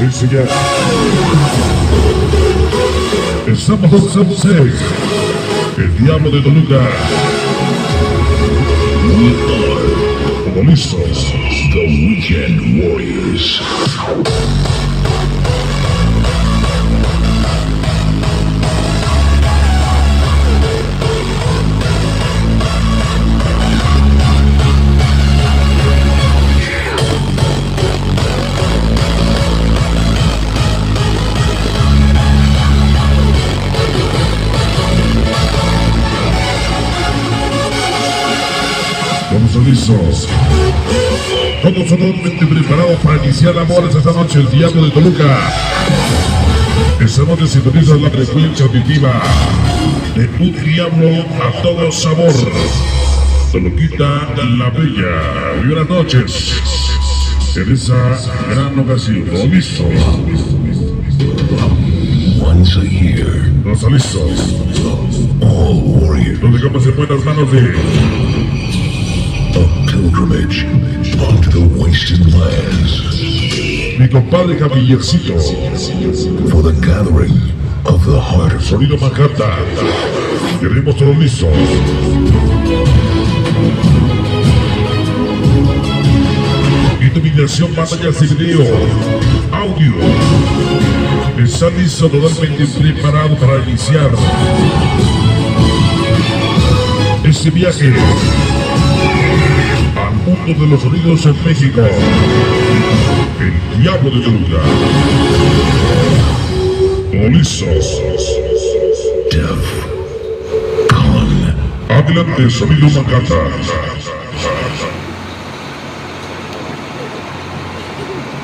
Dice ya. Estamos en 6. El Diablo de Toluca. We are Como listos. the Weekend Warriors. Vamos listos. Todos totalmente preparados para iniciar amores esta noche, el Diablo de Toluca. Esta noche sintoniza la frecuencia auditiva de un diablo a todo sabor. Toluquita la Bella. Muy buenas noches. En esa gran ocasión, listos. Once a year, Todos listos. all warriors, Nos dejamos en buenas manos de a pilgrimage onto the wasted lands mi compadre Javiercito. for the gathering of the heart of Sonido Manhattan. Queremos todos listos. Iluminación, pantallas y video. Audio. Está listo, totalmente preparado para iniciar este viaje al mundo de los sonidos en México. El Diablo de Toluca. Todos listos. death. Con Adelante, Sonido Manhattan.